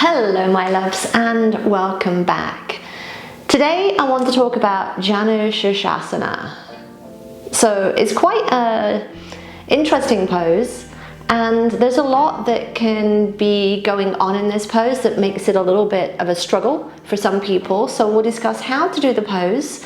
Hello my loves and welcome back. Today I want to talk about Janu Sirsasana. So it's quite an interesting pose and there's a lot that can be going on in this pose that makes it a little bit of a struggle for some people. So we'll discuss how to do the pose,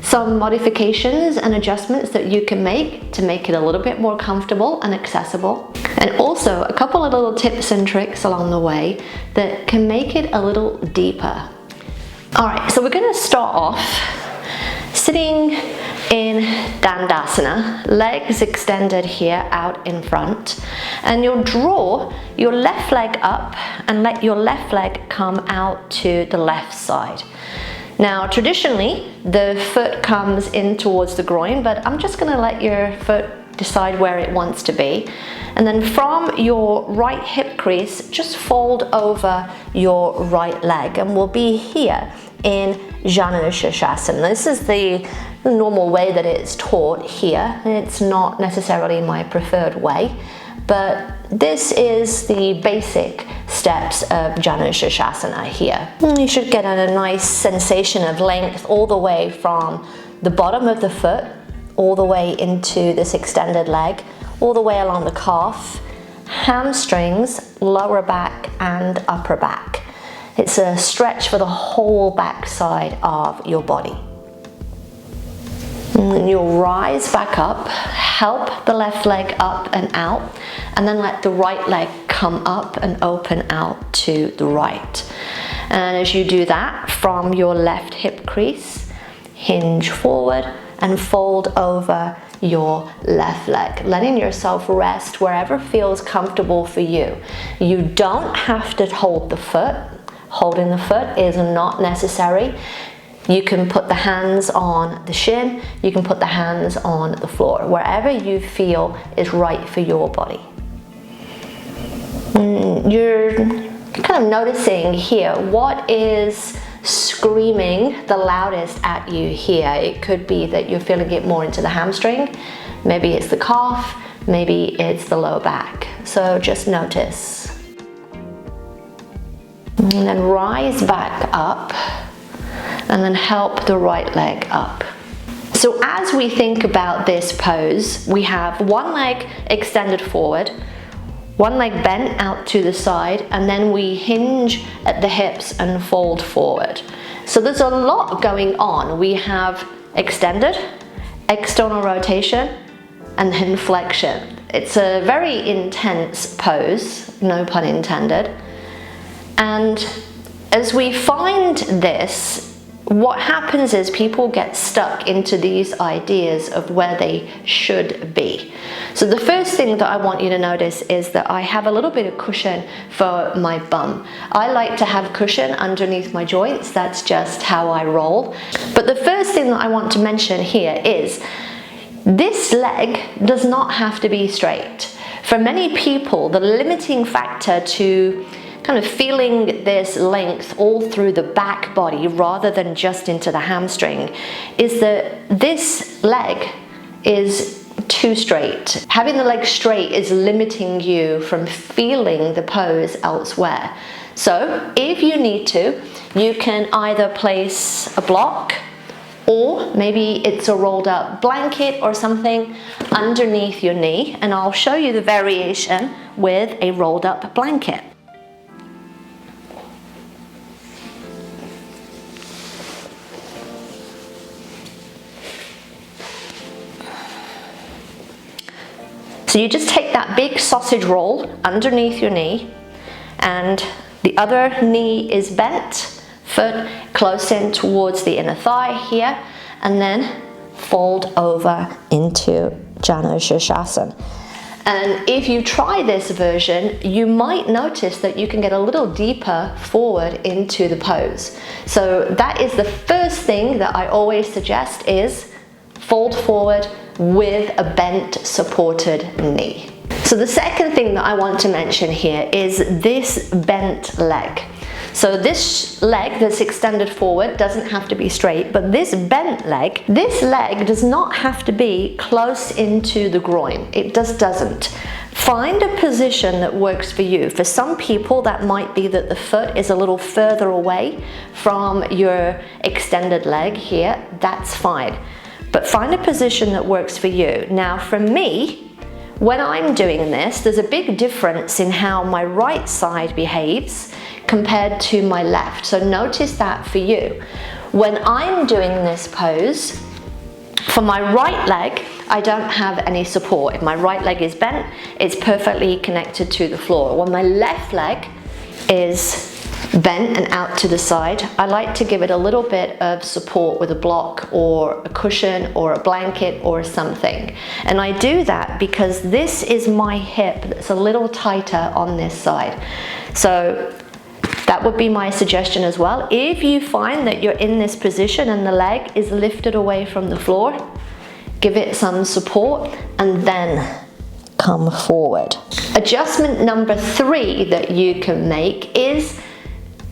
some modifications and adjustments that you can make to make it a little bit more comfortable and accessible, and also a couple of little tips and tricks along the way that can make it a little deeper. Alright, so we're going to start off sitting in Dandasana, legs extended here out in front, and you'll draw your left leg up and let your left leg come out to the left side. Now, traditionally, the foot comes in towards the groin, but I'm just going to let your foot decide where it wants to be. And then from your right hip crease, just fold over your right leg, and we'll be here in Janu Sirsasana. This is the normal way that it's taught here. It's not necessarily my preferred way, but this is the basic steps of Janu Sirsasana here. You should get a nice sensation of length all the way from the bottom of the foot, all the way into this extended leg, all the way along the calf, hamstrings, lower back and upper back. It's a stretch for the whole back side of your body. And you'll rise back up, help the left leg up and out, and then let the right leg come up and open out to the right. And as you do that, from your left hip crease, hinge forward and fold over your left leg, letting yourself rest wherever feels comfortable for you. You don't have to hold the foot. Holding the foot is not necessary. You can put the hands on the shin, you can put the hands on the floor, wherever you feel is right for your body. You're kind of noticing here what is screaming the loudest at you here. It could be that you're feeling it more into the hamstring, maybe it's the calf, maybe it's the low back. So just notice. And then rise back up and then help the right leg up. So as we think about this pose, we have one leg extended forward, one leg bent out to the side, and then we hinge at the hips and fold forward. So there's a lot going on. We have extended, external rotation, and then flexion. It's a very intense pose, no pun intended. And as we find this, what happens is people get stuck into these ideas of where they should be. So the first thing that I want you to notice is that I have a little bit of cushion for my bum. I like to have cushion underneath my joints. That's just how I roll. But the first thing that I want to mention here is this leg does not have to be straight. For many people, the limiting factor to kind of feeling this length all through the back body rather than just into the hamstring is that this leg is too straight. Having the leg straight is limiting you from feeling the pose elsewhere. So if you need to, you can either place a block, or maybe it's a rolled up blanket or something underneath your knee, and I'll show you the variation with a rolled up blanket. So you just take that big sausage roll underneath your knee, and the other knee is bent, foot close in towards the inner thigh here, and then fold over into Janu Sirsasana. And if you try this version, you might notice that you can get a little deeper forward into the pose. So that is the first thing that I always suggest is fold forward with a bent supported knee. So the second thing that I want to mention here is this bent leg. So this leg that's extended forward doesn't have to be straight, but this bent leg, this leg does not have to be close into the groin. It just doesn't. Find a position that works for you. For some people, that might be that the foot is a little further away from your extended leg here. That's fine. But find a position that works for you. Now, for me, when I'm doing this, there's a big difference in how my right side behaves compared to my left. So notice that for you. When I'm doing this pose, for my right leg, I don't have any support. If my right leg is bent, it's perfectly connected to the floor. When my left leg is bent and out to the side, I like to give it a little bit of support with a block or a cushion or a blanket or something. And I do that because this is my hip that's a little tighter on this side. So that would be my suggestion as well. If you find that you're in this position and the leg is lifted away from the floor, give it some support and then come forward. Adjustment number 3 that you can make is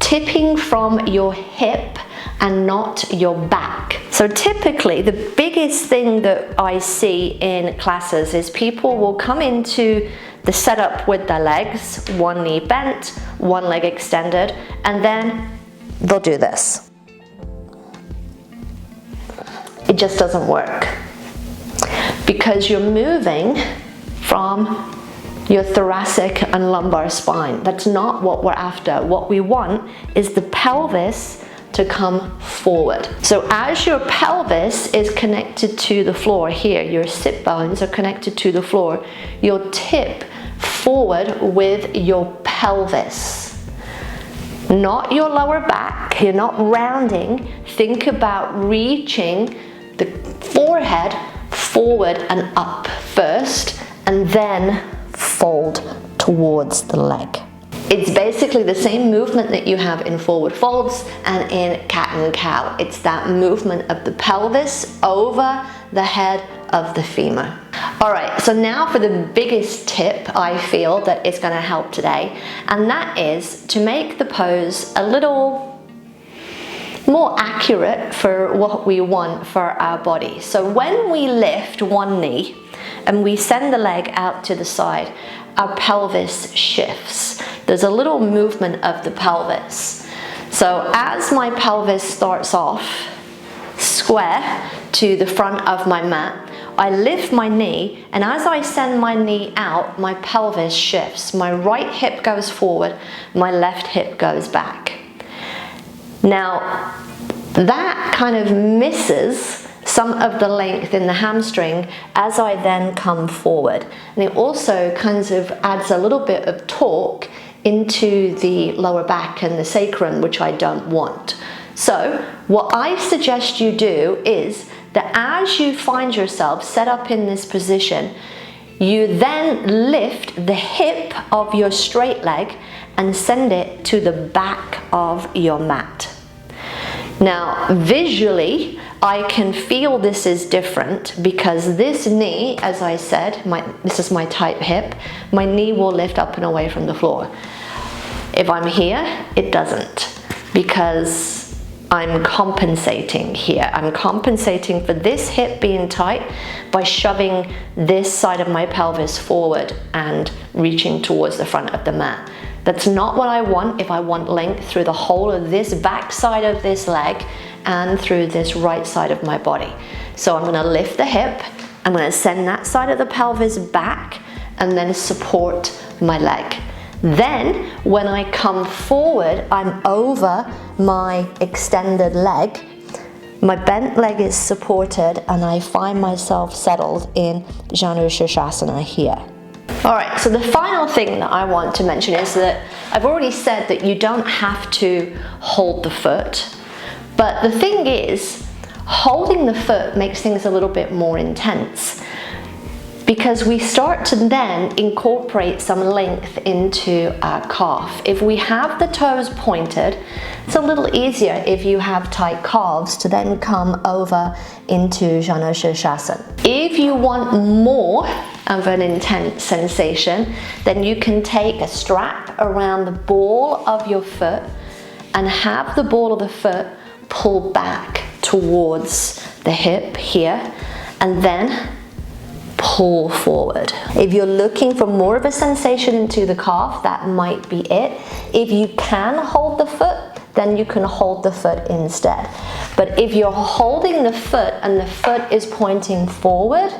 tipping from your hip and not your back. So typically the biggest thing that I see in classes is people will come into the setup with their legs, one knee bent, one leg extended, and then they'll do this. It just doesn't work because you're moving from your thoracic and lumbar spine. That's not what we're after. What we want is the pelvis to come forward. So as your pelvis is connected to the floor here, your sit bones are connected to the floor, you'll tip forward with your pelvis, not your lower back. You're not rounding. Think about reaching the forehead forward and up first, and then fold towards the leg. It's basically the same movement that you have in forward folds and in cat and cow. It's that movement of the pelvis over the head of the femur. All right, so now for the biggest tip I feel that is going to help today, and that is to make the pose a little more accurate for what we want for our body. So when we lift one knee and we send the leg out to the side, our pelvis shifts. There's a little movement of the pelvis. So as my pelvis starts off square to the front of my mat, I lift my knee, and as I send my knee out, my pelvis shifts. My right hip goes forward, my left hip goes back. Now, that kind of misses some of the length in the hamstring as I then come forward. And it also kind of adds a little bit of torque into the lower back and the sacrum, which I don't want. So what I suggest you do is that as you find yourself set up in this position, you then lift the hip of your straight leg and send it to the back of your mat. Now, visually, I can feel this is different because this knee, as I said, this is my tight hip, my knee will lift up and away from the floor. If I'm here, it doesn't, because I'm compensating here. I'm compensating for this hip being tight by shoving this side of my pelvis forward and reaching towards the front of the mat. That's not what I want if I want length through the whole of this back side of this leg and through this right side of my body. So I'm gonna lift the hip, I'm gonna send that side of the pelvis back and then support my leg. Then when I come forward, I'm over my extended leg, my bent leg is supported, and I find myself settled in Janu Sirsasana here. All right, so the final thing that I want to mention is that I've already said that you don't have to hold the foot, but the thing is, holding the foot makes things a little bit more intense, because we start to then incorporate some length into our calf. If we have the toes pointed, it's a little easier if you have tight calves to then come over into Janu Sirsasana. If you want more of an intense sensation, then you can take a strap around the ball of your foot and have the ball of the foot pull back towards the hip here, and then pull forward. If you're looking for more of a sensation into the calf, that might be it. If you can hold the foot, then you can hold the foot instead. But if you're holding the foot and the foot is pointing forward,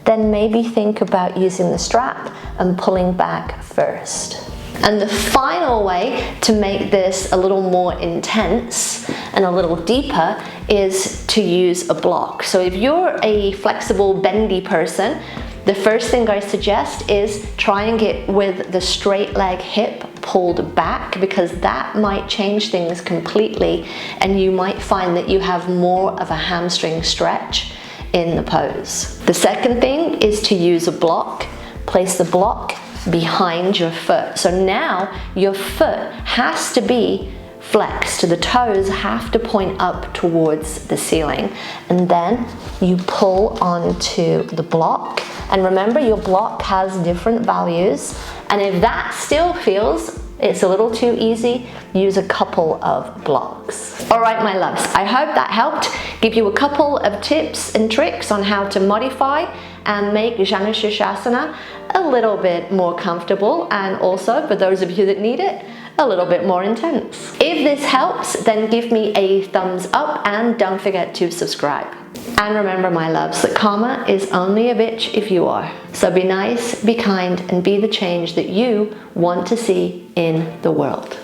then maybe think about using the strap and pulling back first. And the final way to make this a little more intense and a little deeper is to use a block. So if you're a flexible, bendy person, the first thing I suggest is try and get with the straight leg hip pulled back, because that might change things completely and you might find that you have more of a hamstring stretch in the pose. The second thing is to use a block. Place the block behind your foot. So now your foot has to be flexed. The toes have to point up towards the ceiling. And then you pull onto the block. And remember, your block has different values. And if that still feels it's a little too easy, use a couple of blocks. All right, my loves, I hope that helped give you a couple of tips and tricks on how to modify and make Janu Sirsasana a little bit more comfortable, and also, for those of you that need it, a little bit more intense. If this helps, then give me a thumbs up and don't forget to subscribe. And remember, my loves, that karma is only a bitch if you are. So be nice, be kind, and be the change that you want to see in the world.